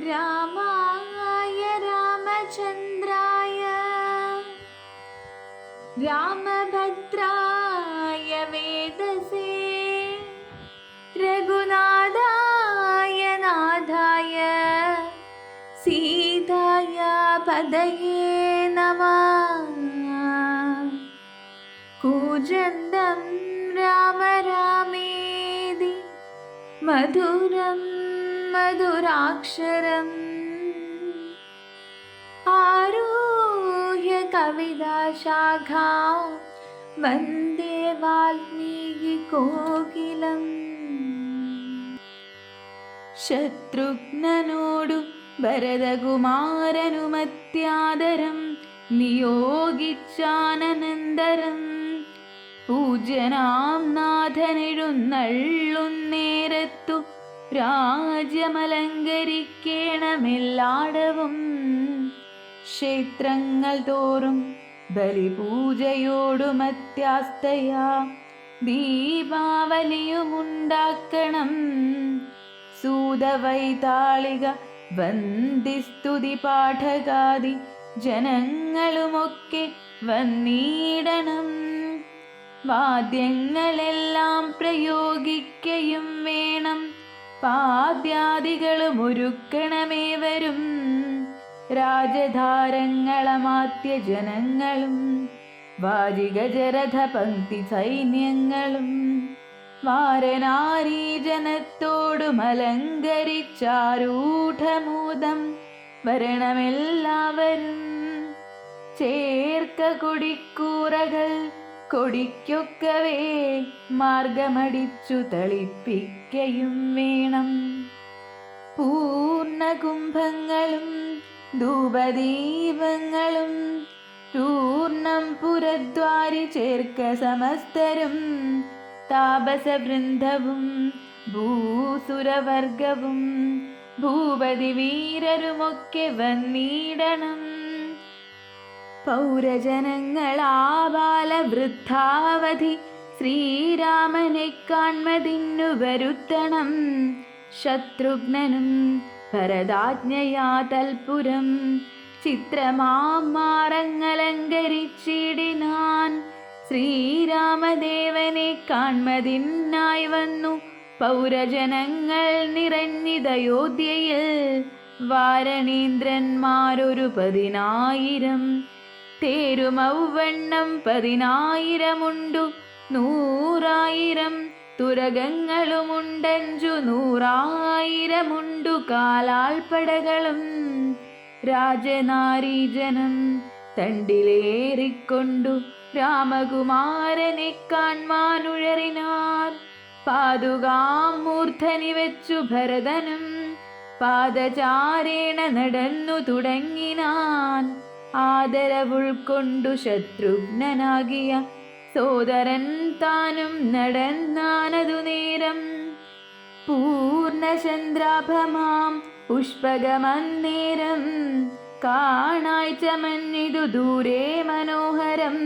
रामाय रामचन्द्राय रामभद्राय वेदसे रघुनाथाय नाथाय सीताया पदये नमः। कूजन्तं राम रामेति मधुरं मधुराक्षरम् आरुह्य कविताशाखां वन्दे वाल्मीकिकोकिलम्। ശത്രുഘ്നനോടു ഭരതകുമാരനുമത്യാദരം നിയോഗിച്ചാനന്തരം പൂജ്യനാം നാഥനെഴുന്നള്ളുന്നേരത്തു രാജ്യമലങ്കരിക്കേണമെല്ലാടവും. ക്ഷേത്രങ്ങൾ തോറും ബലിപൂജയോടുമത്യാസ്തയാ ദീപാവലിയുമുണ്ടാക്കണം. സൂതവൈതാളിക വന്ദിസ്തുതി പാഠകാദി ജനങ്ങളുമൊക്കെ വന്നിടണം. വാദ്യങ്ങളെല്ലാം പ്രയോഗിക്കയും വേണം. പാദ്യാദികളും ഒരുക്കണമേവരും. രാജധാരങ്ങളമാത്യ ജനങ്ങളും വാജികജരഥ പങ്ക്തി സൈന്യങ്ങളും വാരനാരീജനത്തോടുമലങ്കരിച്ചാരൂഢമൂതം വരണമെല്ലാവരും. ചേർക്ക കൊടിക്കൂറകൾ കൊടിക്കൊക്കവേ മാർഗമടിച്ചു തളിപ്പിക്കയും വേണം. പൂർണ്ണകുംഭങ്ങളും ധൂപദീപങ്ങളും ചൂർണം പുരദ്വാരി ചേർക്ക സമസ്തരും. താപസവൃന്ദവും ഭൂസുരവർഗവും ഭൂപതി വീരരുമൊക്കെ വന്നിടണം. പൗരജനങ്ങളാബാലവൃദ്ധാവധി ശ്രീരാമനെ കാൺമതിന്നു വരുത്തണം. ശത്രുഘ്നനും ഭരതാജ്ഞയാ തൽപുരം ചിത്രമാം മാറങ്ങളലങ്കരിച്ചിടിനാൻ. ശ്രീരാമദേവനെ കാൺമതിനായി വന്നു പൗരജനങ്ങൾ നിറഞ്ഞിതയോധ്യയിൽ. വാരണീന്ദ്രന്മാരൊരു 10,000 തേരുമൗവണ്ണം 10,000 100,000 തുരകങ്ങളുമുണ്ടഞ്ചു 100,000 കാലാൾപ്പടകളും. രാജനാരീജനം തണ്ടിലേറിക്കൊണ്ടു രാമകുമാരനെ കാൺമാനുഴറിനാർ. പാതുകാം മൂർധനി വെച്ചു ഭരതനും പാദചാരേണ നടന്നു തുടങ്ങിനാൻ. ആദരവുൾക്കൊണ്ടു ശത്രുഘ്നനാകിയ സോദരൻ താനും നടന്നാനതു നേരം. പൂർണ്ണചന്ദ്രാഭമാം പുഷ്പകമന്നേരം കാണായി ചമഞ്ഞിതു ദൂരെ മനോഹരം.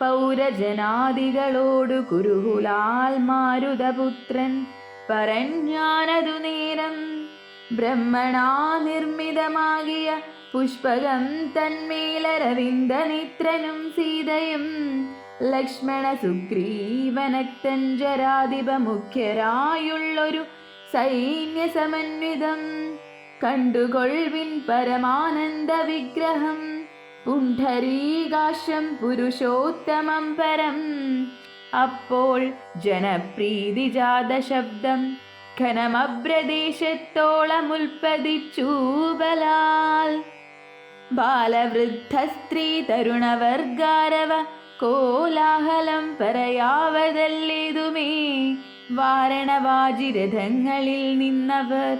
പൗരജനാദികളോടു കുരുഹുലാൽ മാരുതപുത്രൻ പറഞ്ഞാനതു നേരം. ബ്രഹ്മണാ നിർമ്മിതമാകിയ പുഷ്പകം തന്മേലരവിന്ദനിത്രനും സീതയും ലക്ഷ്മണ സുഗ്രീവനക്തഞ്ജരാധിപ മുഖ്യരായുള്ളൊരു സൈന്യസമന്വിതം. കണ്ടുകൊൾവിൻ പരമാനന്ദ വിഗ്രഹം പുണ്ഡരീകാശം പുരുഷോത്തമം പരം. അപ്പോൾ ജനപ്രീതിജാത ശബ്ദം ഘനമബ്രദേശത്തോളമുൽപ്പതിച്ചു ബലാൽ. ബാലവൃദ്ധ സ്ത്രീ തരുണവർഗാരവ കോലാഹലം പറയാവതല്ലേതുമേ. വാരണവാജിരഥങ്ങളിൽ നിന്നവർ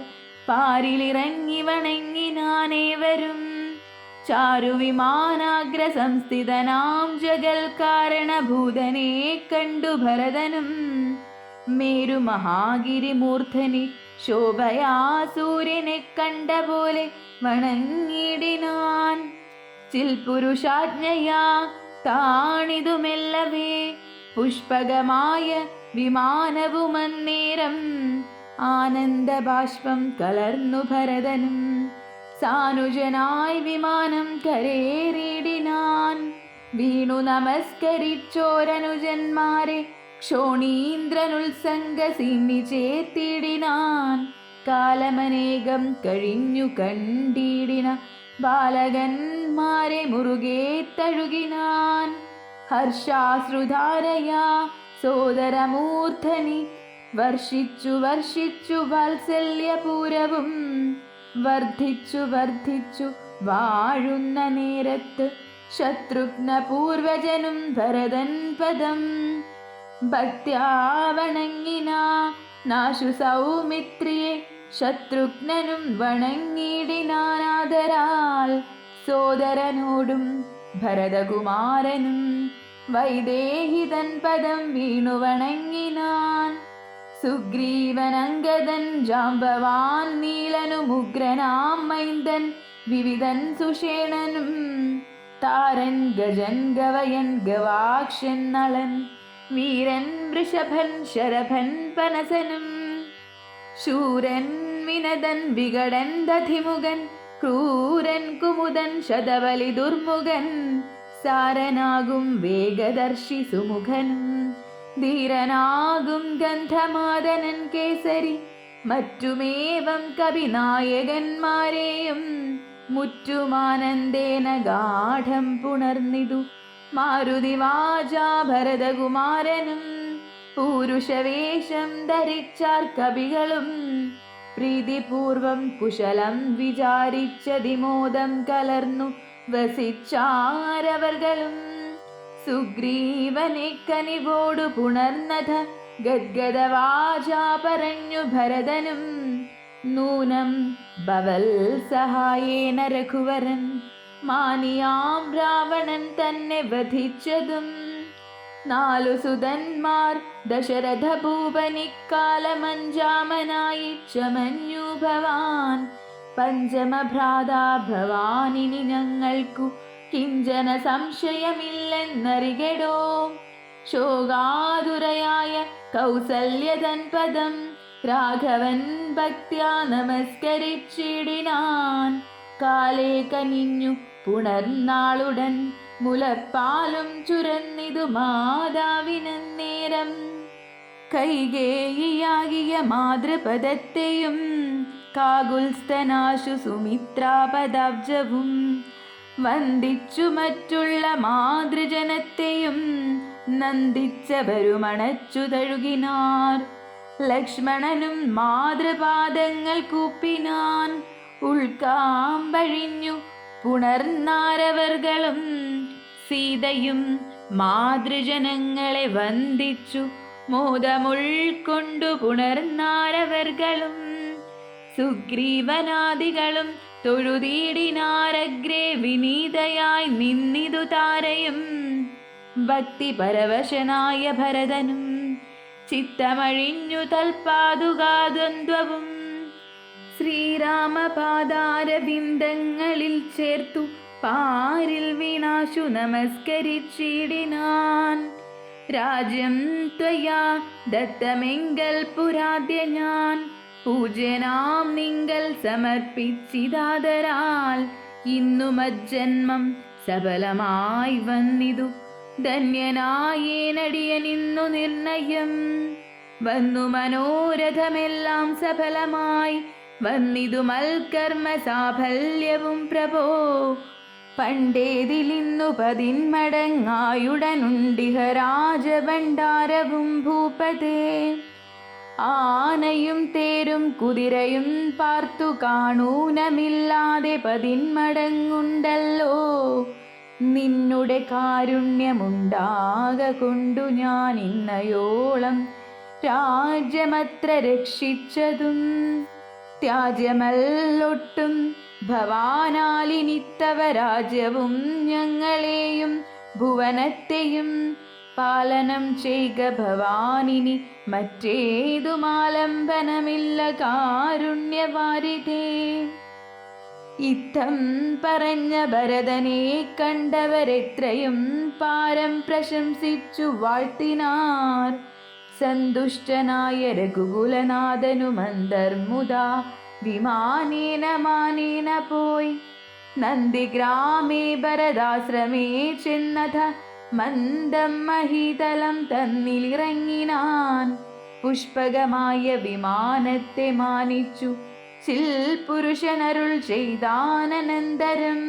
പാരിലിറങ്ങി വണങ്ങിനാനേവരും. ചാരുവിമാനാഗ്ര സംസ്ഥിതനാം ജഗൽ കാരണഭൂതനെ കണ്ടു ഭരതനും. മേരുമഹാഗിരിമൂർധനി ശോഭയാ സൂര്യനെ കണ്ട പോലെ വണങ്ങിടിനാൻ. ചിൽപുരുഷാജ്ഞയാ താണിതുമെല്ലവേ പുഷ്പകമായ വിമാനവുമന്നേരം ആനന്ദബാഷ്പം കലർന്നു ഭരതനും. സാനുജനായി വിമാനം കരേറിയിടിനാൻ. വീണു നമസ്കരിച്ചോരനുജന്മാരെ ക്ഷോണീന്ദ്രനുത്സംഗസിന്നി ചേർത്തിടിനാൻ. കാലമനേകം കഴിഞ്ഞു കണ്ടിടിന ബാലകന്മാരെ മുറുകെ തഴുകിനാൻ. ഹർഷാശ്രുധാരയാ സോദരമൂർധനി വർഷിച്ചു വർഷിച്ചു വാത്സല്യപൂരവും. വർദ്ധിച്ചു വർദ്ധിച്ചു വാഴുന്ന നേരത്ത് ശത്രുഘ്ന പൂർവജനും ഭരതൻ പദം ഭക്ത്യാ വണങ്ങിനാശു സൗമിത്രിയെ. ശത്രുഘ്നനും വണങ്ങിടിനാനാദരാൽ സോദരനോടും ഭരതകുമാരനും വൈദേഹിതൻ പദം വീണു വണങ്ങിനാൻ. സുഗ്രീവനങ്കദൻ ജാംബവാൻ നീലനുമുഗ്രനാം മൈന്ദൻ വിവിധൻ സുഷേണനും താരൻ ഗജൻ ഗവയൻ ഗവാക്ഷൻ നളൻ വീരൻ വൃഷഭൻ ശരഭൻ പനസനും ശൂരൻ വിനദൻ വികടൻ ദധിമുഖൻ ക്രൂരൻ കുമുദൻ ശതബലി ദുർമുഖൻ സാരനാകും വേഗദർശി സുമുഖനും ധീരനാകും ഗന്ധമാദനൻ കേസരി മറ്റുമേവം കവിനായകന്മാരെയും മുറ്റുമാനന്ദേന ഗാഠം പുണർന്നിതു മാരുതിവാചാ ഭരതകുമാരനും. പൂരുഷവേഷം ധരിച്ചാർ കവികളും പ്രീതിപൂർവം കുശലം വിചാരിച്ചതിമോദം കലർന്നു വസിച്ചാരവർകളും. സുഗ്രീവനെ കനിവോടു പുണർന്നഥ ഗദ്ഗദവാചാ പറഞ്ഞു ഭരതനും. നൂനം ഭവൽ സഹായേന രഘുവരൻ മാനിയാം രാവണൻ തന്നെ വധിച്ചതും. 4 സുതന്മാർ ദശരഥ ഭൂപനിക്കാലമഞ്ചാമനായി ചമഞ്ഞു ഭവാൻ. പഞ്ചമഭ്രാതാ ഭവാനിനി ഞങ്ങൾക്കു കിഞ്ചന സംശയമില്ലെന്നറികടോ. ശോകാതുരയായ കൗസല്യതൻ പദം രാഘവൻ ഭക്ത്യാ നമസ്കരിച്ചിടിനാൻ. കാലേ കനിഞ്ഞു പുണർന്നാളുടൻ മുലപ്പാലും ചുരന്നിതു മാതാവിനന്നേരം. കൈകേയിയാകിയ മാതൃപദത്തെയും കാകുൽസ്ഥനാശു സുമിത്രാപദാബ്ജവും വന്ദിച്ചു മറ്റുള്ള മാതൃജനത്തെയും നന്ദിച്ചവരുമണച്ചു തഴുകിനാർ. ലക്ഷ്മണനും മാതൃപാദങ്ങൾ കൂപ്പിനാൻ. ഉൾക്കാമ്പഴിഞ്ഞു പുണർന്നാരവർകളും സീതയും മാതൃജനങ്ങളെ വന്ദിച്ചു മോദമുൾക്കൊണ്ടു പുണർന്നാരവർകളും. സുഗ്രീവനാദികളും തൊഴുതീടിനാരഗ്രേ വിനീതയായി നിന്നിതു താരയും. ഭക്തിപരവശനായ ഭരതനും ചിത്തമഴിഞ്ഞു തൽപാതുകാദ്വന്ദ്വവും. ശ്രീരാമപാദാരവിന്ദങ്ങളിൽ ചേർത്തു പാരിൽ വീണാശു നമസ്കരിച്ചിടിനാൻ. രാജ്യം ത്വയാ ദത്തമെങ്കൽ പുരാദ്യ ഞാൻ പൂജ്യനാം നിങ്കൽ സമർപ്പിച്ചിതാദരാൽ. ഇന്നു മജ്ജന്മം സഫലമായി വന്നിതു ധന്യനായേനടിയനിന്നു നിർണയം. വന്നു മനോരഥമെല്ലാം സഫലമായി വന്നിതു മൽക്കർമ്മ സാഫല്യവും പ്രഭോ. പണ്ടേതിലിന്നു 10 മടങ്ങായുടനുണ്ടിഹ രാജഭണ്ഡാരവും ഭൂപതേ. ആനയും തേരും കുതിരയും പാർത്തു കാണൂനമില്ലാതെ 10 മടങ്ങുണ്ടല്ലോ. നിന്നുടെ കാരുണ്യമുണ്ടാക കൊണ്ടു ഞാൻ ഇന്നയോളം രാജ്യമത്ര രക്ഷിച്ചതും. ത്യാജ്യമല്ലൊട്ടും ഭവാനാലിനിത്തവ രാജ്യവും ഞങ്ങളെയും ഭുവനത്തെയും പാലനം ചെയ്ക ഭവാനിനി മറ്റേതുമാലംബനമില്ല കാരുണ്യവാരിധേ. ഇത്തം പറഞ്ഞ ഭരതനെ കണ്ടവരെത്രയും പാരം പ്രശംസിച്ചു വാഴ്ത്തിനാർ. സന്തുഷ്ടനായ രഘുകുലനാഥനുമന്തർമുദാ വിമാനേന മാനേന പോയി നന്ദിഗ്രാമേ ഭരതാശ്രമേ ചെന്നഥ മന്ദം മഹീതലം തന്നിലിറങ്ങിനാൻ. പുഷ്പകമായ വിമാനത്തെ മാനിച്ചു ചിൽപുരുഷനരുൾ ചെയ്താനന്തരം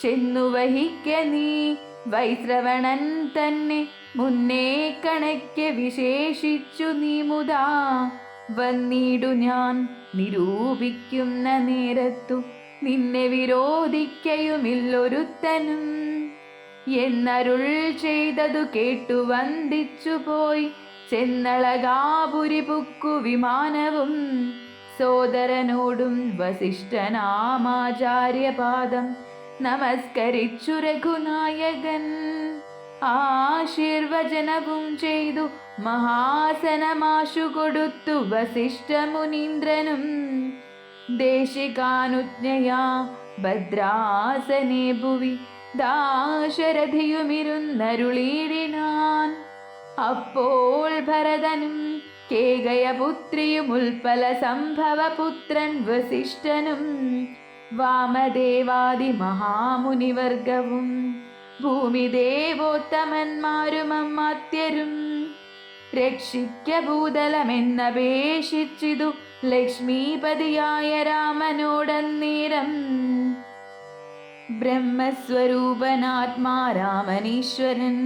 ചെന്നു വഹിക്ക നീ വൈശ്രവണൻ തന്നെ മുന്നേ കണയ്ക്ക് വിശേഷിച്ചു നീ മുതാ വന്നിടു ഞാൻ നിരൂപിക്കുന്ന നേരത്തു നിന്നെ വിരോധിക്കയുമില്ലൊരുത്തനും എന്നരുൾ ചെയ്തതു കേട്ടു വന്ദിച്ചു പോയി ചെന്നളകാപുരി പുക്കു വിമാനവും സോദരനോടും വസിഷ്ഠനാമാചാര്യപാദം നമസ്കരിച്ചു രഘുനായകൻ. ആശീർവചനവും ചെയ്തു മഹാസനമാശു കൊടുത്തു വസിഷ്ഠമുനീന്ദ്രനും ദേശികാനുജ്ഞയാ ഭദ്രാസനെ ഭുവി ദാശരഥിയുമിരുന്നരുളിയിടിനാൻ. അപ്പോൾ ഭരതനും കേകയപുത്രിയും ഉൽപ്പല സംഭവപുത്രൻ വസിഷ്ഠനും വാമദേവാദി മഹാമുനിവർഗവും ഭൂമിദേവോത്തമന്മാരും അമാത്യരും രക്ഷിക്ക ഭൂതലമെന്നപേക്ഷിച്ചിതു ലക്ഷ്മീപതിയായ രാമനോടന്നേരം. ബ്രഹ്മസ്വരൂപനാത്മാ രാമനീശ്വരൻ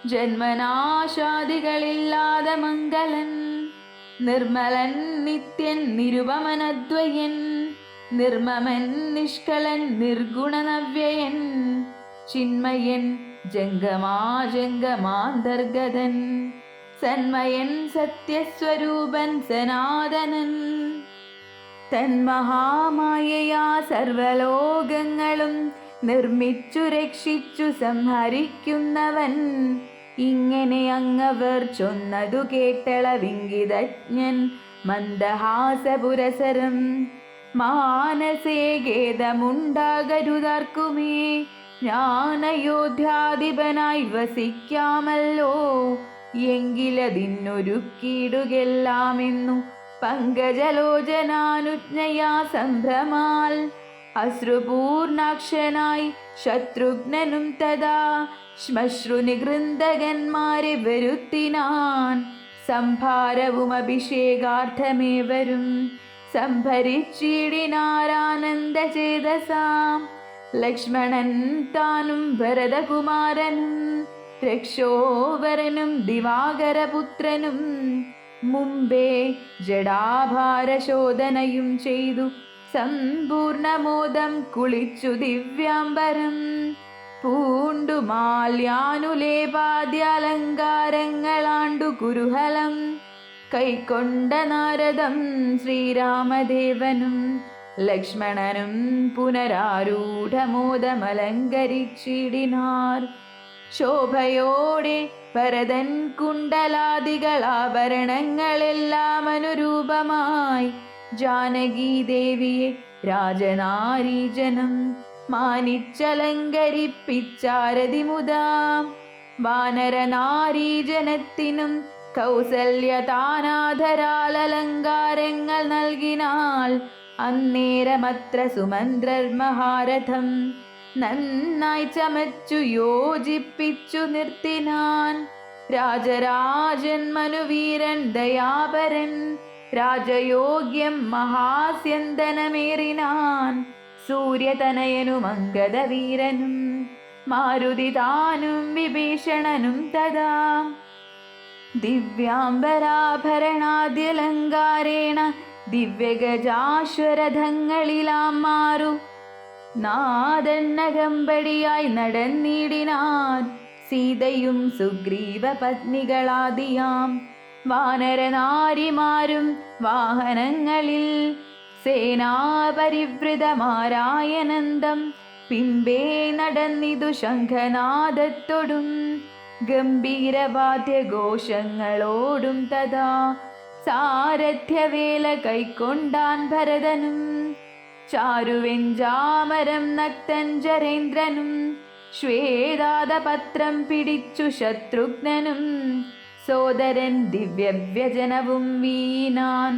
ജന്മനാശാദികളില്ലാതെ മംഗലൻ നിർമ്മലൻ നിത്യൻ നിരുപമനദ്വയൻ നിർമ്മമൻ നിഷ്കളൻ നിർഗുണനവ്യയൻ ചിന്മയൻ ജംഗമാജംഗമാന്തർഗതൻ സന്മയൻ സത്യസ്വരൂപൻ സനാതനൻ തന്മഹാമായയാ സർവലോകങ്ങളും നിർമ്മിച്ചു രക്ഷിച്ചു സംഹരിക്കുന്നവൻ. ഇങ്ങനെ അങ്ങവർ ചൊന്നതു കേട്ടള വിങ്കിതജ്ഞൻ മന്ദഹാസപുരസരം മാനസേ ഖേദമുണ്ടാകരുതാർക്കുമേ ജ്ഞാനയോധ്യാധിപനായി വസിക്കാമല്ലോ എങ്കിലതിന്നൊരുക്കിയിടുകെല്ലാമെന്നു പങ്കജലോചനാനുജ്ഞയാ സംഭ്രമാൽ അശ്രുപൂർണാക്ഷനായി ശത്രുഘ്നനും തഥാ ശ്മശ്രുനികൃന്ദകന്മാരെ വരുത്തിനാൻ. സംഭാരവും അഭിഷേകാർത്ഥമേവരും സംഭരിച്ചിടിനാരാനന്ദചേതസാം. ലക്ഷ്മണൻ താനും ഭരതകുമാരനും രക്ഷോവരനും ദിവാകരപുത്രനും മുമ്പേ ജഡാഭാരശോധനയും ചെയ്തു സമ്പൂർണമോദം കുളിച്ചു ദിവ്യാംബരം പൂണ്ടു മാല്യാനുലേപാദ്യാലങ്കാരങ്ങളാണ്ടു കുരുഹലം കൈക്കൊണ്ട നാരദം ശ്രീരാമദേവനും ലക്ഷ്മണനും പുനരാരൂഢമോദമലങ്കരിച്ചിടിനാർ. ശോഭയോടെ ഭരതൻ കുണ്ടലാദികളാഭരണങ്ങളെല്ലാം അനുരൂപമായി ജാനകീദേവിയെ രാജനാരീജനം മാനിച്ചലങ്കരിപ്പിച്ചാരതിമുദാം. വാനരനാരീജനത്തിനും കൗസല്യതാനാധരാലങ്കാരങ്ങൾ നൽകിനാൾ. അന്നേരമത്ര സുമന്ത്രർ മഹാരഥം നന്നായി ചമച്ചു യോജിപ്പിച്ചു നിർത്തിനാൻ. രാജരാജൻ മനുവീരൻ ദയാപരൻ രാജയോഗ്യം മഹാസ്യന്തനമേറിനാൻ. സൂര്യതനയനും അംഗദവീരനും മാരുതിതാനും വിഭീഷണനും തഥാ ദിവ്യാംബരാഭരണാദ്യലങ്കാരേണ ദിവ്യഗജാശ്വരഥങ്ങളിലാം മാറു നാദന്നകമ്പടിയായി നടന്നിടിനാൻ. സീതയും സുഗ്രീവ പത്നികളാദിയാം വാനരനാരിമാരും വാഹനങ്ങളിൽ സേനാപരിവൃതമാരായനന്ദം പിമ്പേ നടന്നിതു ശംഖനാദത്തോടും ഗംഭീരവാദ്യഘോഷങ്ങളോടും തഥാ സാരഥ്യവേല കൈക്കൊണ്ടാൻ ഭരതനും ചാരുവെഞ്ചാമരം നക്തഞ്ചരേന്ദ്രനും ശ്വേതാദപത്രം പിടിച്ചു ശത്രുഘ്നനും സോദരൻ ദിവ്യവ്യജനവും വീണാൻ.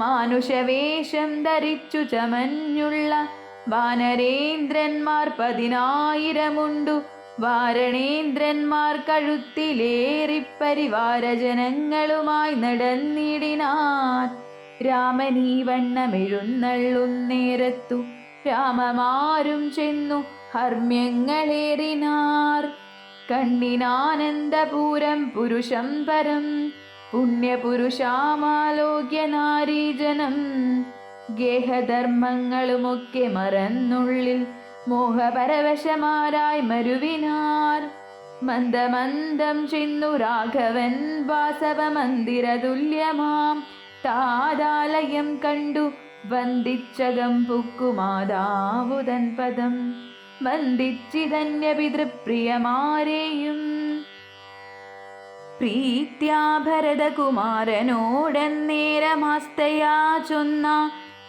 മാനുഷവേഷം ധരിച്ചു ചമഞ്ഞുള്ള വാനരേന്ദ്രന്മാർ 10,000 വാരണേന്ദ്രന്മാർ കഴുത്തിലേറിപ്പരിവാരജനങ്ങളുമായി നടന്നിടിനാർ. രാമനീ വണ്ണമെഴുന്നള്ളുന്നേരത്തു രാമമാരും ചെന്നു ഹർമ്മ്യങ്ങളേറിനാർ. കണ്ണിനാനന്ദപൂരം പുരുഷം പരം പുണ്യപുരുഷാമാലോക്യ നാരീജനം. ഗേഹധർമ്മങ്ങളുമൊക്കെ മറന്നുള്ളിൽ മോഹപരവശമാരായി മരുവിനാർ. മന്ദമന്ദം ചെന്നു രാഘവൻ വാസവമന്ദിരതുല്യമാം താതാലയം കണ്ടു വന്ദിച്ചകം പുക്കുമാതാവുതൻ പദം. വന്ദിച്ചിതന്യപിതൃപ്രിയമാരെയും പ്രീത്യാ ഭരതകുമാരനോടന്നേരമാസ്തയാ ചൊന്ന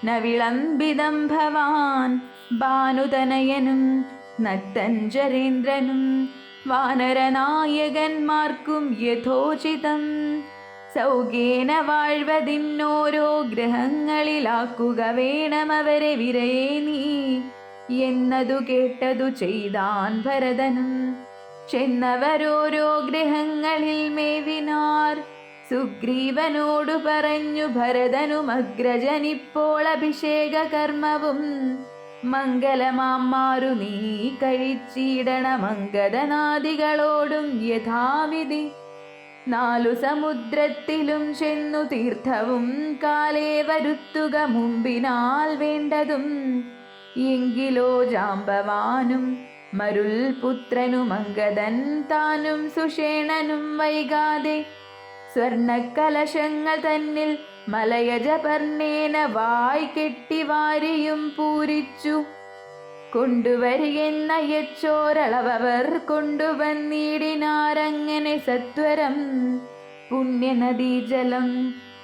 നവിളംബിതം ഭവാൻ. ഭാനുതനയനും നക്തഞ്ചരേന്ദ്രനും വാനരനായകന്മാർക്കും യഥോചിതം സൗഖ്യേന വാഴ്വതിന്നോരോ ഗ്രഹങ്ങളിലാക്കുക വേണമവരെ വിരയേ നീ എന്നതു കേട്ടതു ചെയ്താൻ ഭരതനും. ചെന്നവരോരോ ഗ്രഹങ്ങളിൽ മേവിനാർ. സുഗ്രീവനോടു പറഞ്ഞു ഭരതനും അഗ്രജനിപ്പോൾ അഭിഷേക കർമ്മവും മംഗലമാമാരു നീ കഴിച്ചിടണമംഗദനാദികളോടും യഥാവിധി. 4 സമുദ്രത്തിലും ചെന്നു തീർത്ഥവും കാലേ വരുത്തുക മുമ്പിനാൽ വേണ്ടതും. എങ്കിലോ ജാമ്പവാനും മരുൽ പുത്രനും അംഗദൻ താനും സുഷേണനും വൈകാതെ സ്വർണക്കലശങ്ങൾ തന്നിൽ മലയജപർണേന വായ് കെട്ടി വാരിയും പൂരിച്ചു കൊണ്ടുവരികെന്ന യച്ചോരളവർ കൊണ്ടുവന്നിടിനാരങ്ങനെ സത്വരം. പുണ്യനദീജലം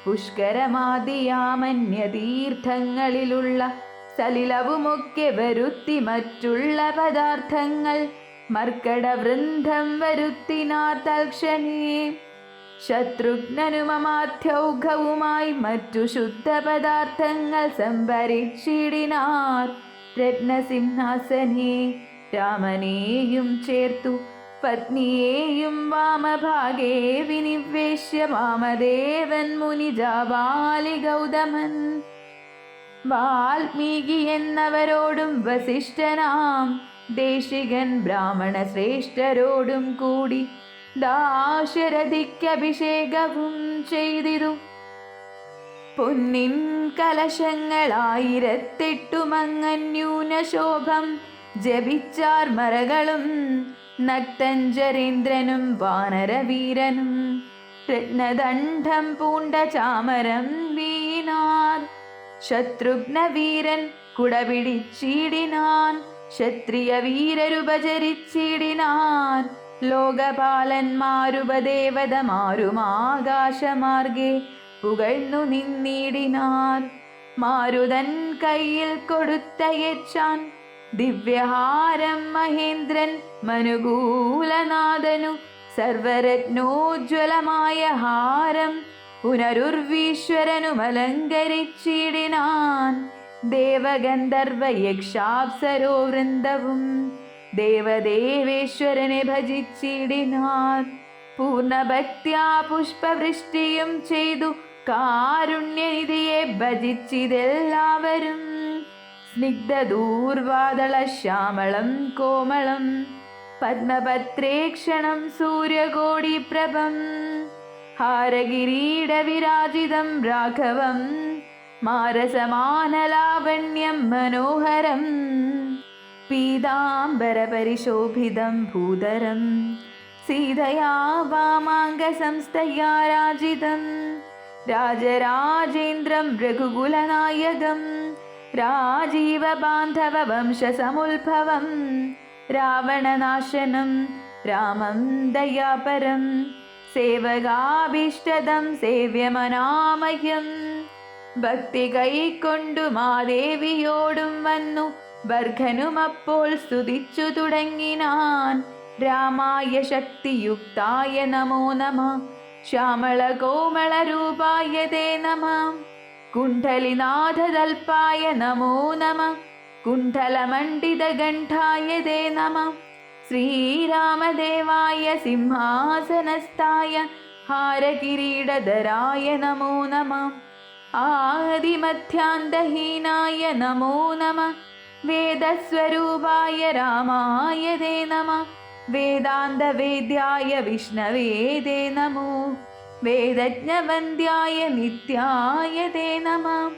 പുഷ്കരമാദിയാമന്യതീർത്ഥങ്ങളിലുള്ള സലിലവുമൊക്കെ വരുത്തി മറ്റുള്ള പദാർത്ഥങ്ങൾ മർക്കടവൃന്ദം വരുത്തിനാർ തൽക്ഷണേ. ശത്രുഘ്നനുമമാത്യൗഘവുമായി മറ്റു ശുദ്ധപദാർത്ഥങ്ങൾ സംഭരിച്ചിടിനാർ. രത്നസിംഹാസനെ രാമനെയും ചേർത്തു പത്നിയെയും വാമഭാഗേ വിനിവേശ്യ വാമദേവൻ മുനിജാവാലി ഗൗതമൻ വാൽമീകി എന്നവരോടും വസിഷ്ഠനാം ദേശികൻ ബ്രാഹ്മണ ശ്രേഷ്ഠരോടും കൂടി ദാശരഥിക്കഭിഷേകവും ചെയ്തിതു. പൊന്നിൻ കലശങ്ങൾ 1008 ശോഭം ജപിച്ചാർ മറകളും നക്തഞ്ചരേന്ദ്രനും വാനരവീരനും. രത്നദണ്ഡം പൂണ്ട ചാമരം വീണാർ. ശത്രുഘ്നവീരൻ കുടപിടിച്ചിടിനാൻ. ക്ഷത്രിയ വീരരുപചരിച്ചിടിനാർ. ലോകപാലന്മാരുപദേവതമാരും ആകാശമാർഗെ പുകഴ്ന്നു നിന്നിടിനാർ. മാരുതൻ കയ്യിൽ കൊടുത്തയച്ചാൻ ദിവ്യഹാരം മഹേന്ദ്രൻ മനുകൂലനാഥനു. സർവരത്നോജ്വലമായ ഹാരം പുനരുർവീശ്വരനും അലങ്കരിച്ചിടിനാൻ. ദേവഗന്ധർവ യക്ഷാപ്സരോ വൃന്ദവും ദേവദേവേശ്വരനെ ഭജിച്ചിടിനാർ. പൂർണ്ണഭക്ത്യാ പുഷ്പവൃഷ്ടിയും ചെയ്തു കാരുണ്യനിധിയെ ഭജിച്ചിതെല്ലാവരും. സ്നിഗ്ധദൂർവാദള ശ്യാമളം കോമളം പത്മപത്രേക്ഷണം സൂര്യകോടിപ്രഭം ഹാരകിരീടവിരാജിതം രാഘവം മാരസമാനലാവണ്യം മനോഹരം പീതാംബരപരിശോഭിതം ഭൂധരം സീതയാ വാമാംഗസംസ്ഥയാ രാജിതം രാജരാജേന്ദ്രം രഘുകുലനായകം രാജീവബാന്ധവ വംശസമുദ്ഭവം രാവണനാശനം രാമം ദയാപരം സേവകാഭീഷ്ടദം സേവ്യമനാമയം. ഭക്തി കൈക്കൊണ്ടു മാദേവിയോടും വന്നു ഭർഗനുമപ്പോൾ സ്തുതിച്ചു തുടങ്ങിനാൻ. രാമായ ശക്തിയുക്തായ നമോ നമ ശ്യാമളകോമളരൂപായ തേ നമഃ. കുണ്ഡലിനാഥതൽപായ നമോ നമഃ. കുണ്ഡലമണ്ഡിതകണ്ഠായ തേ നമഃ. ശ്രീരാമദേവായ സിംഹാസനസ്ഥായ ഹാരകിരീടധരായ നമോ നമഃ. ആദിമധ്യാന്തഹീനായ നമോ നമഃ. വേദസ്വരൂപായ രാമായ തേ നമഃ. വേദാന്തവേദ്യായ വിഷ്ണവേ തേ നമോ. വേദജ്ഞവന്ദ്യായ നിത്യായ തേ നമഃ.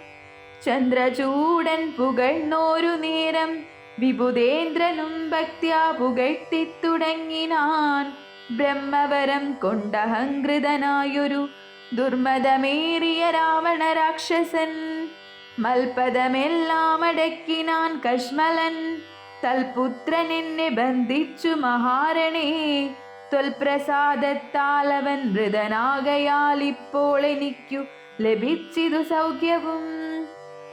ചന്ദ്രചൂടൻ പുകഴ്ന്നോരു നേരം വിബുധേന്ദ്രനും ഭക്ത്യാ പുകഴ്ത്തിത്തുടങ്ങിനാൻ. ബ്രഹ്മവരം കൊണ്ടഹങ്കൃതനായൊരു ദുർമതമേറിയ രാവണ രാക്ഷസൻ. മൽപദമെല്ലാം അടക്കിനാൻ കശ്മലൻ. തൽപുത്രനെന്നെ ബന്ധിച്ചു മഹാരണേ. ത്വൽപ്രസാദത്താൽ അവൻ മൃതനാകയാൽ ഇപ്പോൾ എനിക്കു ലഭിച്ചിതു സൗഖ്യവും.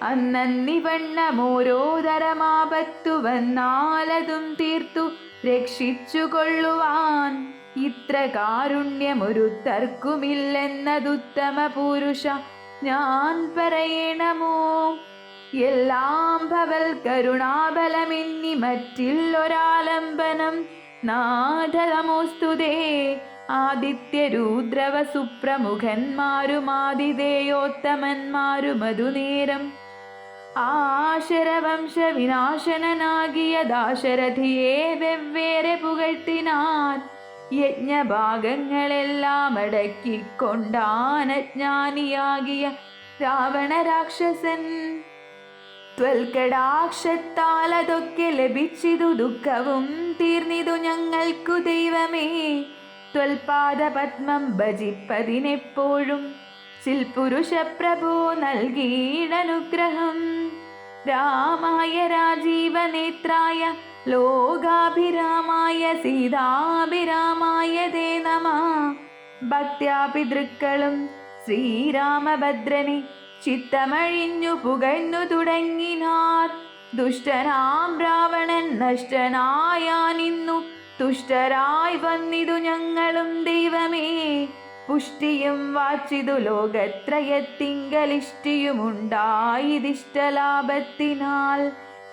അന്നന്നിവണ്ണമോരോ തരമാപത്തു വന്നാലതും തീർത്തു രക്ഷിച്ചു കൊള്ളുവാൻ ഇത്ര കാരുണ്യമൊരുത്തർക്കുമില്ലെന്നതുത്തമ പുരുഷ ഞാൻ പറയണമോ. എല്ലാം ഭവൽ കരുണാബലമെന്നി മറ്റില്ലൊരാലംബനം നാഥതമോസ്തുതേ. ആദിത്യരുദ്രവസുപ്രമുഖന്മാരുമാതിഥേയോത്തമന്മാരും അതുനേരം ആശരവംശവിനാശനനാകിയ ദാശരഥിയെ വെവ്വേറെ പുകഴ്ത്തിനാൻ. യജ്ഞഭാഗങ്ങളെല്ലാം അടക്കിക്കൊണ്ടാനജ്ഞാനിയാകിയ രാവണ രാക്ഷസൻ. ത്വൽകടാക്ഷത്താൽ അതൊക്കെ ലഭിച്ചിതു ദുഃഖവും തീർന്നിതു ഞങ്ങൾക്കു ദൈവമേ. ത്വൽപാദപത്മം ഭജിപ്പതിനെപ്പോഴും ചിൽപുരുഷ പ്രഭോ നൽകീടനുഗ്രഹം. രാമായ രാജീവനേത്രായ ലോകാഭിരാമായ സീതാഭിരാമായ തേ നമഃ. ഭക്ത്യാ പിതൃക്കളും ശ്രീരാമഭദ്രനെ ചിത്തമഴിഞ്ഞു പുകഴ്ന്നു തുടങ്ങിനാർ. ദുഷ്ടനാം രാവണൻ നഷ്ടനായാനിന്നു തുഷ്ടരായി വന്നിതു ഞങ്ങളും ദൈവമേ. പുഷ്ടിയും വാച്ചിതു ലോകത്രയത്തിങ്കലിഷ്ടിയുമുണ്ടായിതിഷ്ടലാഭത്തിനാൽ.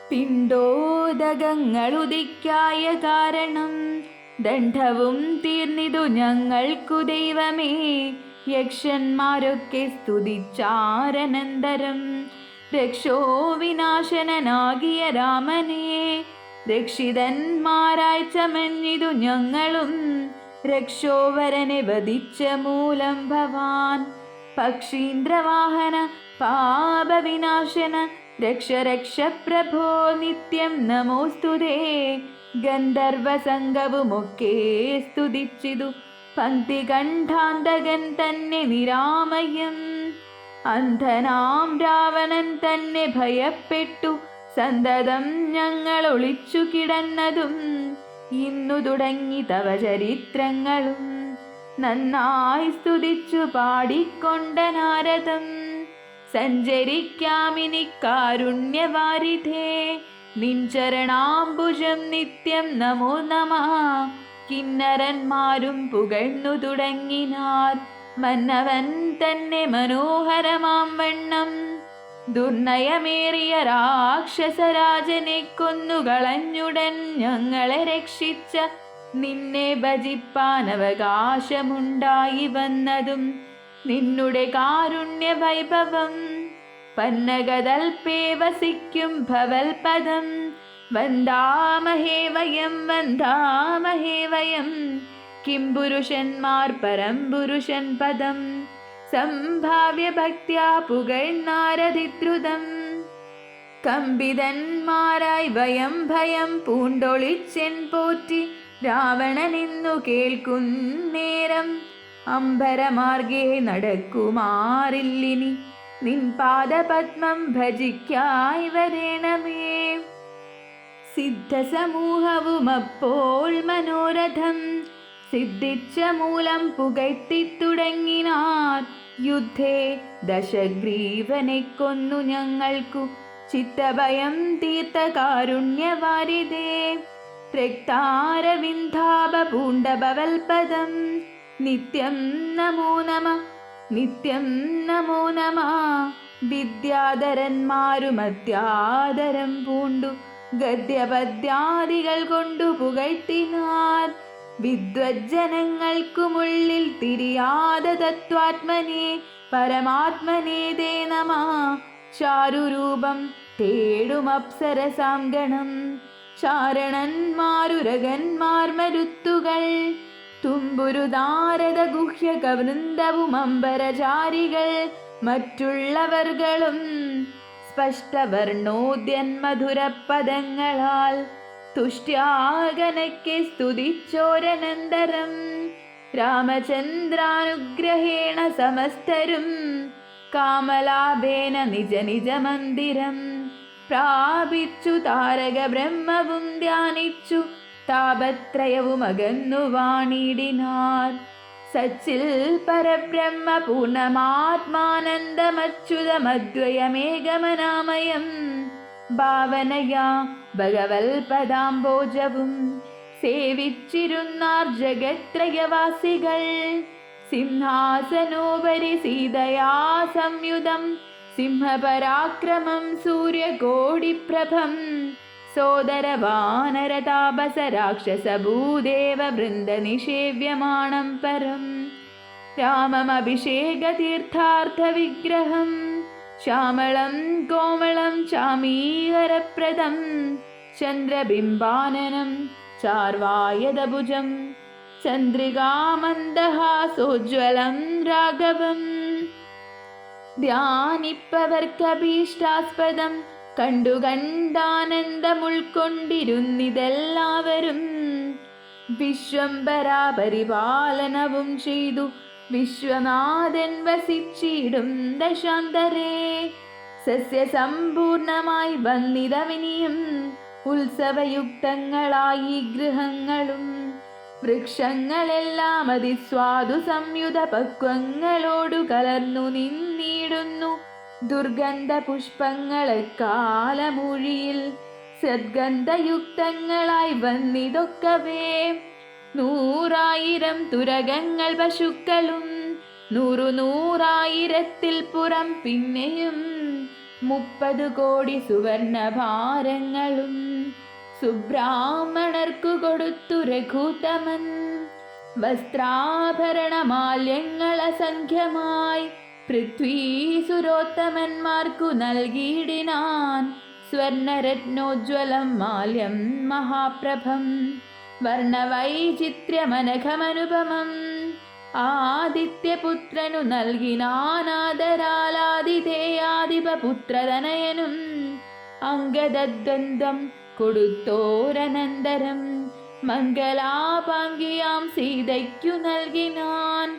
പിണ്ടോദകങ്ങളുദിക്കായ കാരണം ദണ്ഡവും തീർന്നിതു ഞങ്ങൾക്കു ദൈവമേ. യക്ഷന്മാരൊക്കെ സ്തുതിച്ചാരനന്തരം രക്ഷോ വിനാശനനാകിയ രാമനെ രക്ഷിതന്മാരായി ചമഞ്ഞിതു ഞങ്ങളും. രക്ഷോവരനെ വധിച്ച മൂലം ഭവാൻ. പക്ഷീന്ദ്രവാഹന പാപവിനാശന രക്ഷ രക്ഷ പ്രഭോ നിത്യം നമോസ്തുതേ. ഗന്ധർവസംഘവുമൊക്കെ സ്തുതിച്ചിതു പങ്ക്തികണ്ഠാന്തകൻ തന്നെ നിരാമയം. അന്ധനാം രാവണൻ തന്നെ ഭയപ്പെട്ടു സന്തതം ഞങ്ങൾ ഒളിച്ചു കിടന്നതും. ഇന്നു തുടങ്ങി തവ ചരിത്രങ്ങളും നന്നായി സ്തുതിച്ചു പാടിക്കൊണ്ട നാരദം. സഞ്ചരിക്കാമിനി കാരുണ്യവാരിധേ നിൻ ചരണാംബുജം നിത്യം നമോ നമഃ. കിന്നരന്മാരും പുകഴ്ന്നു തുടങ്ങിനാർ മന്നവൻ തന്നെ മനോഹരമാം വണ്ണം. ദുർനയമേറിയ രാക്ഷസരാജനെ കൊന്നുകളഞ്ഞുടൻ ഞങ്ങളെ രക്ഷിച്ച നിന്നെ ഭജിപ്പാൻ അവകാശമുണ്ടായി വന്നതും നിന്നുടെ കാരുണ്യ വൈഭവം. പന്നഗതൽപേ വസിക്കും ഭവൽപദം വന്ദാമഹേ വയം വന്ദാമഹേ വയം. കിം പുരുഷന്മാർ പരംപുരുഷൻ പദം സംഭാവ്യ ഭക്ത്യാ പുകഴ്ന്നാരതിദ്രുതം. കമ്പിതന്മാരായി വയം ഭയം പൂണ്ടൊളിച്ചെൻ പോറ്റി രാവണനെന്നു കേൾക്കുന്നേരം. അംബരമാർഗേ നടക്കുമാറില്ലിനി നിൻ പാദപത്മം ഭജിക്കായി വരേണമേ. സിദ്ധസമൂഹവും അപ്പോൾ മനോരഥം സിദ്ധിച്ച മൂലം പുകഴ്ത്തിത്തുടങ്ങിനാർ. യുദ്ധേ ദശഗ്രീവനെ കൊന്നു ഞങ്ങൾക്കു ചിത്തഭയം തീർത്ത കാരുണ്യവാരിധേ. രക്താരവിന്ദാഭ പൂണ്ടഭവൽപദം നിത്യം നമോ നമ, നിത്യം നമോ നമ. വിദ്യാധരന്മാരും അത്യാദരം പൂണ്ടു ഗദ്യപദ്യാദികൾ കൊണ്ടു പുകഴ്ത്തിനാർ. വിദ്വജ്ജനങ്ങൾക്കുമുള്ളിൽ തിരിയാത തത്വാത്മനെ പരമാത്മനേ തേ നമ. ചാരുരൂപം തേടും അപ്സരസാംഗണം, ചാരണന്മാരുരകന്മാർ മരുത്തുകൾ, തുമ്പുരുദാരത ഗുഹ്യക വൃന്ദവും അമ്പരചാരികൾ മറ്റുള്ളവർകളും സ്പഷ്ടവർണോദ്യന്മധുരപദങ്ങളാൽ തുഷ്ട്യാഗനയ്ക്ക് സ്തുതിച്ചോരനന്തരം രാമചന്ദ്രാനുഗ്രഹേണ സമസ്തരും കാമലാഭേന നിജ നിജ മന്ദിരം പ്രാപിച്ചു. താരക ബ്രഹ്മവും ധ്യാനിച്ചു താപത്രയവും അകന്നു വാണിടിനാർ. സച്ചിൽ പരബ്രഹ്മ പൂർണ്ണമാത്മാനന്ദമച്യുതമദ്വയമേകമനാമയം ഭാവനയാ ഭഗവൽപദാംബോജവും സേവിച്ചിരുന്നാർ ജഗത്രയവാസികൾ. സിംഹാസനോപരി സീതയാ സംയുതം സിംഹപരാക്രമം സൂര്യകോടിപ്രഭം സോദരവാനരതാപസ രാക്ഷസഭൂദേവ വൃന്ദ നിഷേവ്യമാണം പരം രാമമഭിഷേകതീർത്ഥാർത്ഥ വിഗ്രഹം ശ്യാമളം കോമളം ചാമീകരപ്രദം ചന്ദ്രബിംബാനനം ചാർവായതഭുജം ചന്ദ്രികാമന്ദഹാസോജ്വലം രാഘവം ധ്യാനിപ്പവർക്കഭീഷ്ടാസ്പദം കണ്ടു കണ്ടാനന്ദമുൾക്കൊണ്ടിരുന്നിതെല്ലാവരും. വിശ്വംഭരാ പരിപാലനവും ചെയ്തു വിശ്വനാഥൻ വസിച്ചിടും ദശാന്തരേ. സസ്യസമ്പൂർണമായി വന്നിതവിനിയും ഉത്സവയുക്തങ്ങളായി ഗൃഹങ്ങളും വൃക്ഷങ്ങളെല്ലാം അതിസ്വാദു സംയുത പക്വങ്ങളോടു കലർന്നു നിന്നിടുന്നു. ദുർഗന്ധ പുഷ്പങ്ങളെ കാലമൂഴിയിൽ സദ്ഗന്ധയുക്തങ്ങളായി വന്നിതൊക്കവേ. 100,000 തുരകങ്ങൾ പശുക്കളും 100,000 പുറം പിന്നെയും 30 കോടി സുവർണഭാരങ്ങളും സുബ്രാഹ്മണർക്കു കൊടുത്തു രഘുത്തമൻ. വസ്ത്രാഭരണമാല്യങ്ങൾ അസംഖ്യമായി പൃഥ്വീസുരോത്തമന്മാർക്കു നൽകിയിടിനാൻ. സ്വർണരത്നോജ്വലം മാല്യം മഹാപ്രഭം വർണ്ണവൈചിത്ര്യമനഘമനുപമം ആദിത്യപുത്രനു നൽകിനാനാദരാലാതിഥേയാധിപപുത്രതനയനും അംഗദദ്വന്ദ്വം കൊടുത്തോരനന്തരം മംഗലാപാംഗിയാം സീതയ്ക്കു നൽകിനാൻ.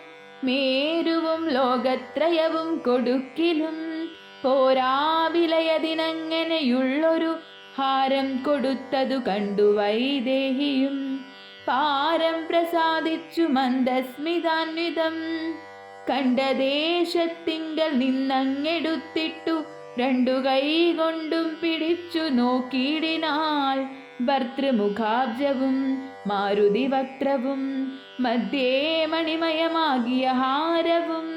മേരുവും ലോകത്രയവും കൊടുക്കിലും പോരാവിലയതിനങ്ങനെയുള്ളൊരു ഹാരം കൊടുത്തതു കണ്ടു വൈദേഹിയും പാരം പ്രസാദിച്ചു മന്ദസ്മിതാന്വിതം. കണ്ട ദേശത്തിങ്കൽ നിന്നങ്ങെടുത്തിട്ടു 2 കൈ കൊണ്ടും പിടിച്ചു നോക്കിയിടിനാൾ. ഭർതൃമുഖാബ്ജവും മാരുതി വക്രവും മധ്യേ മണിമയമാകിയ ഹാരവും.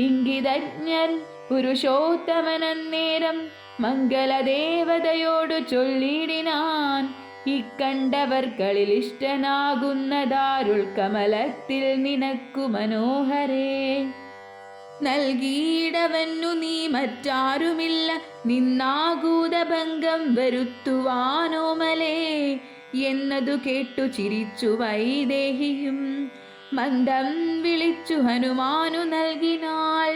ഇംഗിതജ്ഞൻ പുരുഷോത്തമനന്നേരം മംഗളദേവതയോടു ചൊല്ലിടിനാൻ. ഇക്കണ്ടവർകളിൽ ഇഷ്ടനാകുന്നതാരുൾ കമലത്തിൽ നിനക്കു മനോഹരേ. നൽകിയിടവന്നു നീ മറ്റാരുമില്ല നിന്നാകൂതഭംഗം വരുത്തുവാനോമലേ എന്നതു കേട്ടു ചിരിച്ചു വൈദേഹിയും മന്ദം വിളിച്ചു ഹനുമാനു നൽകിനാൾ.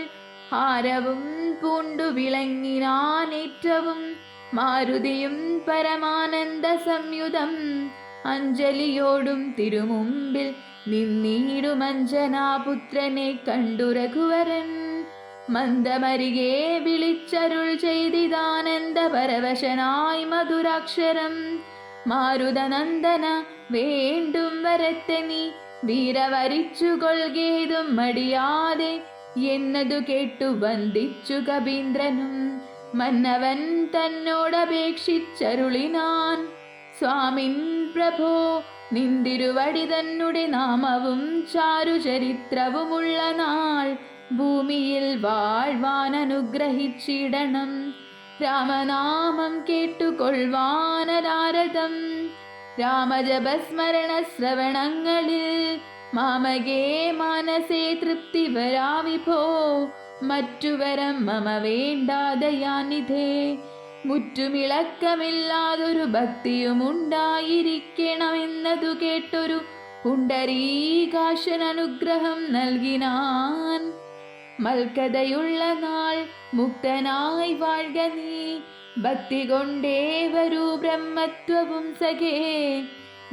ഹാരവും പൂണ്ടു വിളങ്ങിനാനേറ്റവും മാരുതിയും പരമാനന്ദ സംയുതം അഞ്ജലിയോടും തിരുമുമ്പിൽ നിന്നീടുമഞ്ജനാപുത്രനെ കണ്ടു രഘുവരൻ. മന്ദമരികെ വിളിച്ചരുൾ ചെയ്തിതാനന്ദ പരവശനായി മധുരാക്ഷരം. മാരുതനന്ദന വേണ്ടും വരത്തെ നീ വീരവരിച്ചു കൊൾകേതും മടിയാതെ എന്നതു കേട്ടു വന്ദിച്ചു കപീന്ദ്രനും. മന്നവൻ തന്നോടപേക്ഷിച്ചരുളിനാൻ. സ്വാമിൻ പ്രഭോ നിന്തിരുവടി തന്നെ നാമവും ചാരുചരിത്രവുമുള്ള നാൾ ഭൂമിയിൽ വാഴ്വാൻ അനുഗ്രഹിച്ചിടണം. രാമനാമം കേട്ടുകൊള്ളുവാനനാരദം രാമജപസ്മരണ ശ്രവണങ്ങളിൽ മാമകേ മനസേ തൃപ്തി വരാ വിഭോ. മറ്റുവരം മമ വേണ്ടാതയാനിധേ. മുറ്റുമിളക്കമില്ലാതൊരു ഭക്തിയുമുണ്ടായിരിക്കണമെന്നതു കേട്ടൊരു പുണ്ടരീകാശൻ അനുഗ്രഹം നൽകിനാൻ. മൽക്കഥയുള്ള നാൾ മുക്തനായി വാഴ്ക നീ. ഭക്തി കൊണ്ടേ വരൂ ബ്രഹ്മത്വവും സഖേ.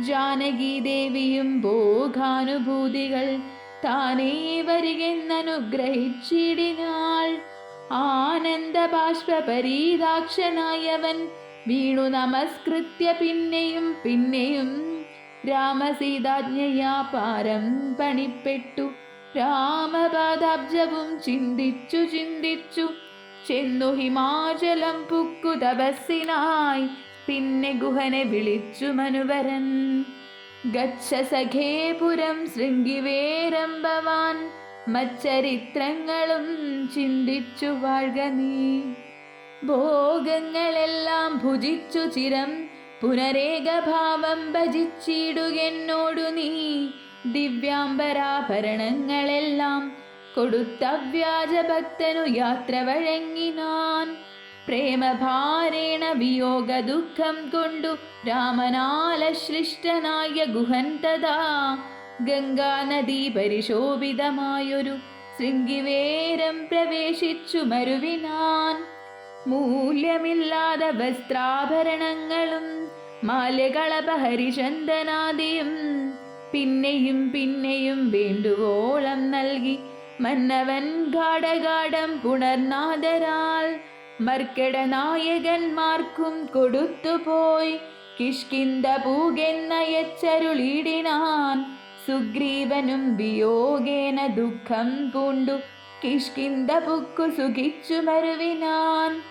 ജാനകി ദേവിയും ഭോഗാനുഭൂതികൾ താനേ വരികെന്നനുഗ്രഹിച്ചിടിനാൾ. ആനന്ദ ബാഷ്പരീതാക്ഷനായവൻ വീണു നമസ്കൃത്യ പിന്നെയും പിന്നെയും രാമസീതാജ്ഞയാ പാരം പണിപ്പെട്ടു. രാമപാദാബ്ജവും ചിന്തിച്ചു ചിന്തിച്ചു ചെന്നു ഹിമാചലം പുക്കു തപസ്സിനായി. പിന്നെ ഗുഹനെ വിളിച്ചു മനുവരൻ. ഗച്ഛ സഖേ പുരം ശൃംഗിവേരം ഭവാൻ. മച്ചരിത്രങ്ങളും ചിന്തിച്ചു വാഴ്ക നീ. ഭോഗങ്ങളെല്ലാം ഭുജിച്ചു ചിരം പുനരേകഭാവം ഭജിച്ചിടുകെന്നോടു നീ. ദിവ്യാംബരാഭരണങ്ങളെല്ലാം കൊടുത്ത വ്യാജഭക്തനു യാത്ര വഴങ്ങിനാൻ. പ്രേമഭാരേണ വിയോഗ ദുഃഖം കൊണ്ടു രാമനാലശ്ലിഷ്ടനായ ഗുഹൻ തഥാ ഗംഗാനദീ പരിശോഭിതമായൊരു ശൃംഗിവേരം പ്രവേശിച്ചു മരുവിനാൻ. മൂല്യമില്ലാതെ വസ്ത്രാഭരണങ്ങളും മാല്യകളപഹരിചന്ദനാദിയും പിന്നെയും പിന്നെയും വേണ്ടുവോളം നൽകി മന്നവൻ ഗാഠഗാഠം പുണർനാദരാൽ മർക്കടനായകന്മാർക്കും കൊടുത്തുപോയി. കിഷ്കിന്ദ പൂകെന്നയച്ചരുളിടിനാൻ. സുഗ്രീവനും വിയോഗേന ദുഃഖം പൂണ്ടു കിഷ്കിന്ദ പുക്കു സുഖിച്ചു മരുവിനാൻ.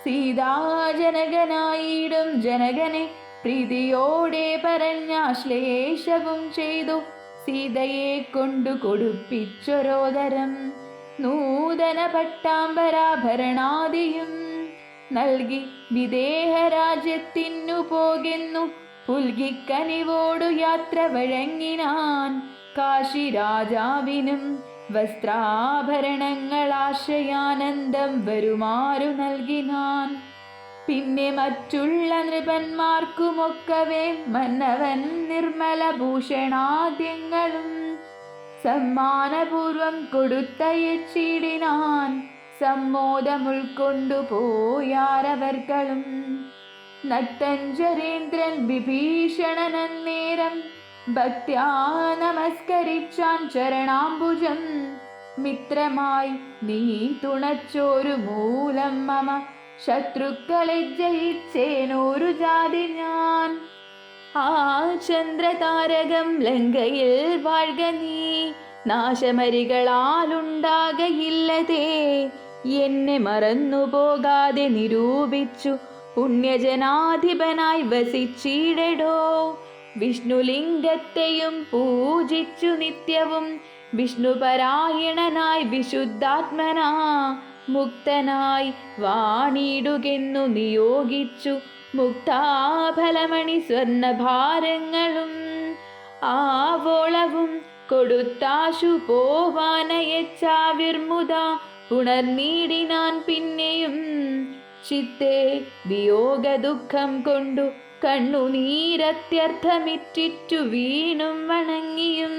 സീതാജനകനായിടും ജനകനെ പ്രീതിയോടെ പറഞ്ഞാശ്ലേഷവും ചെയ്തു. സീതയെ കൊണ്ടു കൊടുപ്പിച്ചൊരോദരം നൂതന പട്ടാംബരാഭരണാദിയും നൽകി വിദേഹരാജ്യത്തിനു പോകെന്നു പുൽകിക്കനിവോടു യാത്ര വഴങ്ങിനാൻ. കാശി രാജാവിനും വസ്ത്രാഭരണങ്ങളാശയാനന്ദം വരുമാറു നൽകിനാൻ. പിന്നെ മറ്റുള്ള നൃപന്മാർക്കുമൊക്കവേ മന്നവൻ നിർമ്മല ഭൂഷണാദ്യങ്ങളും സമ്മാനപൂർവം കൊടുത്തയച്ചിടിനാൻ. സമ്മോദമുൾക്കൊണ്ടു പോയാരവർകളും. നക്തഞ്ചരേന്ദ്രൻ വിഭീഷണനന്നേരം ഭക്ത്യാ നമസ്കരിച്ചാൻ ചരണാംബുജം. മിത്രമായി നീ തുണച്ചോരു മൂലം മമ ശത്രുക്കളെ ജയിച്ചേനോരു ജാതി ഞാൻ. ആ ചന്ദ്രതാരകം ലങ്കയിൽ വാഴ്ക നീ. നാശമരികളാലുണ്ടാകയില്ലതേ. എന്നെ മറന്നു പോകാതെ നിരൂപിച്ചു പുണ്യജനാധിപനായി വസിച്ചിടടോ. വിഷ്ണുലിംഗത്തെയും പൂജിച്ചു നിത്യവും വിഷ്ണുപരായണനായി വിശുദ്ധാത്മനാ മുക്തനായി വാണിടുകെന്നു നിയോഗിച്ചു. മുക്താഫലമണി സ്വർണഭാരങ്ങളും ആവോളവും കൊടുത്താശു പോവാനയച്ചാവിർമുത പുണർനീടിനാൻ. പിന്നെയും ചിത്തെ വിയോഗ ദുഃഖം കൊണ്ടു കണ്ണുനീരത്യർത്ഥമിറ്റിറ്റു വീണും വണങ്ങിയും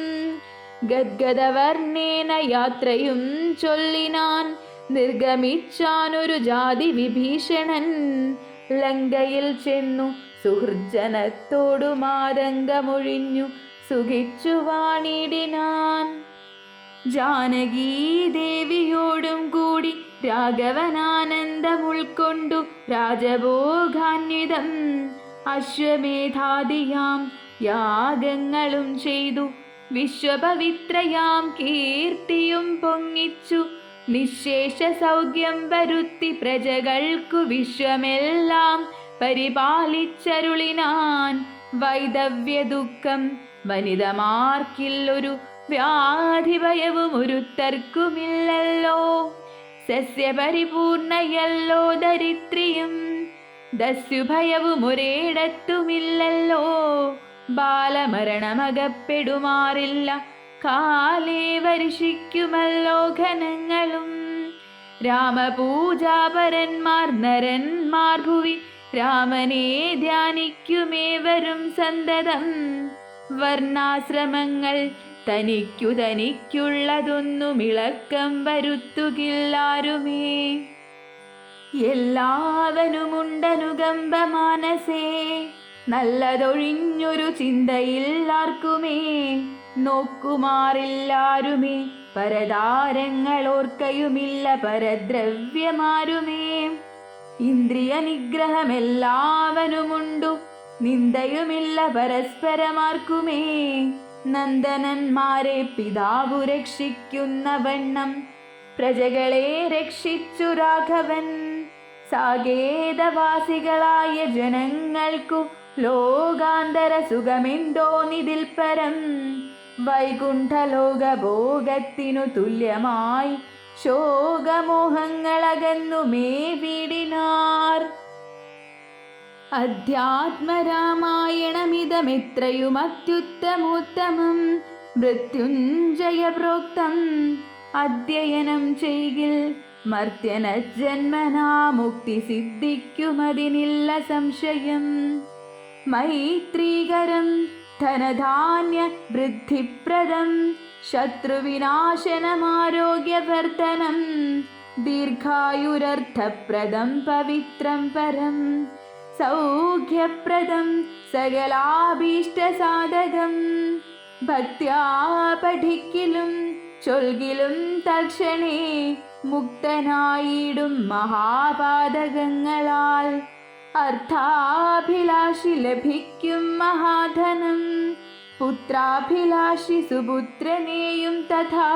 ഗദ്ഗദവർണ്ണേന യാത്രയും ചൊല്ലിനാൻ. നിർഗമിച്ചാനൊരു ജാതി വിഭീഷണൻ. ലങ്കയിൽ ചെന്നു സുഹൃജനത്തോടു മാതംഗമൊഴിഞ്ഞു സുഖിച്ചു വാണിടിനാൻ. ജാനകീ ദേവിയോടും കൂടി രാഘവനാനന്ദം ഉൾക്കൊണ്ടു രാജഭോഗാന്വിതം അശ്വമേധാദിയാം യാഗങ്ങളും ചെയ്തു. വിശ്വപവിത്രയാം കീർത്തിയും പൊങ്ങിച്ചു. നിശേഷ സൗഖ്യം വരുത്തി പ്രജകൾക്കു വിശ്വമെല്ലാം പരിപാലിച്ചരുളിനാൻ. വൈദവ്യദുഃഖം വനിതമാർക്കില്ലൊരു വ്യാധിഭയവും ഒരുത്തർക്കുമില്ലല്ലോ. സസ്യപരിപൂർണയല്ലോ ദരിദ്രിയും ദസ്യുഭയവും ഒരിടത്തുമില്ലല്ലോ. ബാലമരണമകപ്പെടുമാറില്ല, കാലേ വർഷിക്കുമല്ലോ ഘനങ്ങളും. രാമപൂജാപരന്മാർ നരന്മാർ ഭുവി രാമനെ ധ്യാനിക്കുമേവരും സന്തതം. വർണ്ണാശ്രമങ്ങൾ തനിക്കുള്ളതൊന്നും ഇളക്കം വരുത്തുകില്ലാരുമേ. എല്ലാവനുമുണ്ടനുകമ്പ മാനസേ, നല്ലതൊഴിഞ്ഞൊരു ചിന്തയില്ലാർക്കുമേ. നോക്കുമാറില്ലാരുമേ പരതാരങ്ങളോർക്കയുമില്ല പരദ്രവ്യമാരുമേ. ഇന്ദ്രിയ നിഗ്രഹമെല്ലാവനുമുണ്ടു, നിന്ദയുമില്ല പരസ്പരമാർക്കുമേ. നന്ദനന്മാരെ പിതാവു രക്ഷിക്കുന്ന വണ്ണം പ്രജകളെ രക്ഷിച്ചു രാഘവൻ. സാകേതവാസികളായ ജനങ്ങൾക്കു ലോകാന്തര സുഖമെന്തോന്നിതിൽ പരം. വൈകുണ്ഠലോകഭോഗത്തിനു തുല്യമായി ശോകമോഹങ്ങളകന്നുമേ വീടിനാർ. അധ്യാത്മരാമായണമിതമെത്രയും അത്യുത്തമോത്തമം മൃത്യുഞ്ജയ പ്രോക്തം. അധ്യയനം ചെയ്കിൽ മർത്യന ജന്മനാ മുക്തി സിദ്ധിക്കുമതിനില്ല സംശയം. മൈത്രീകരം ധനധാന്യ വൃദ്ധിപ്രദം ശത്രുവിനാശനമാരോഗ്യവർദ്ധനം. ദീർഘായുരർത്ഥപ്രദം പവിത്രം പരം സൗഖ്യപ്രദം സകലാഭീഷ്ടസാധകം. ഭക്ത്യാ പഠിക്കിലും ചൊൽകിലും തൽക്ഷണേ മുക്തനായിടും മഹാപാതകങ്ങളാൽ. അർത്ഥാഭിലാഷി ലഭിക്കും മഹാധനം, പുത്രാഭിലാഷി സുപുത്രനെയും തഥാ.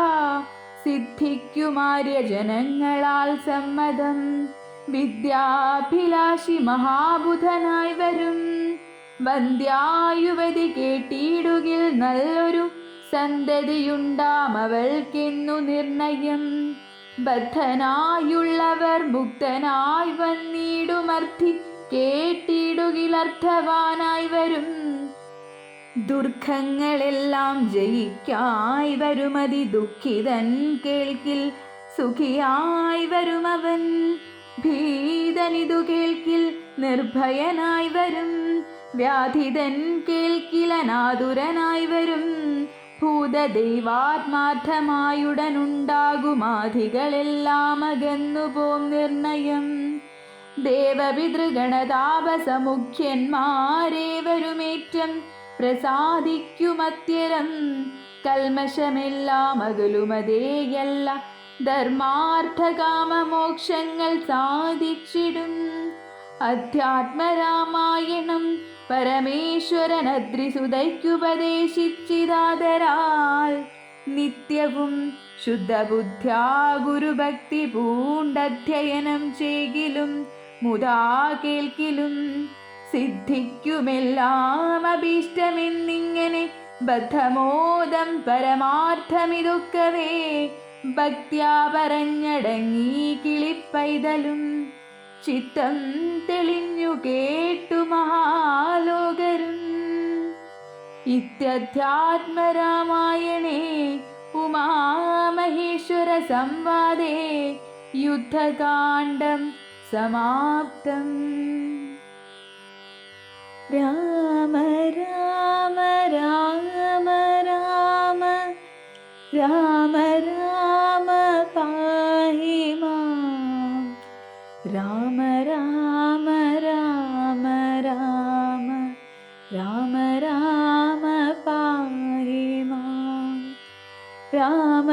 സിദ്ധിക്കുമാര്യജനങ്ങളാൽ സമ്മതം, വിദ്യാഭിലാഷി മഹാബുധനായി വരും. വന്ധ്യായുവതി കേട്ടിടുകിൽ നല്ലൊരു സന്തതിയുണ്ടാമവൾക്കെന്നു നിർണയം. ബദ്ധനായുള്ളവർ മുക്തനായി വന്നിടുമർത്ഥി കേട്ടിടുകിലർത്ഥവാനായി വരും. ദുർഖങ്ങളെല്ലാം ജയിക്കായി വരുമതി ദുഃഖിതൻ കേൾക്കിൽ സുഖിയായി വരുമവൻ. ഭീതനിതു കേൾക്കിൽ നിർഭയനായി വരും. വ്യാധിതൻ കേൾക്കിൽ അനാതുരനായി വരും. ഭൂതദൈവാത്മാർത്ഥമായുടനുണ്ടാകുമാധികളെല്ലാം അകന്നുപോം നിർണയം. ദേവപിതൃഗണതാപസമുഖ്യന്മാരേവരുമേറ്റം പ്രസാദിക്കുമത്യരം. കൽമഷമെല്ലാം അകലുമതേയല്ല, ധർമാർത്ഥകാമമോക്ഷങ്ങൾ സാധിച്ചിടും. അധ്യാത്മരാമായണം പരമേശ്വരനദ്രിസുതയ്ക്കുപദേശിച്ചിതാദരാൽ. നിത്യവും ശുദ്ധബുദ്ധ്യാ ഗുരുഭക്തി പൂണ്ടധ്യയനം ചെയ്കിലും മുതാ കേൾക്കിലും സിദ്ധിക്കുമെല്ലാം അഭീഷ്ടമെന്നിങ്ങനെ ബദ്ധമോദം പരമാർത്ഥമിതൊക്കവേ. ഭക്ത്യാ പറഞ്ഞടങ്ങി കിളിപ്പൈതലും ചിത്തം തെളിഞ്ഞു കേട്ടു മഹാലോകരും. ഇത്യധ്യാത്മരാമായണേ ഉമാമഹേശ്വര സംവാദേ യുദ്ധകാണ്ഡം സമാപ്തം. രാമ രാമ രാമ രാമ രാമ രാമ പാഹി മാം. രാമ രാമ രാമ രാമ രാമ രാമ പാഹി മാം. രാമ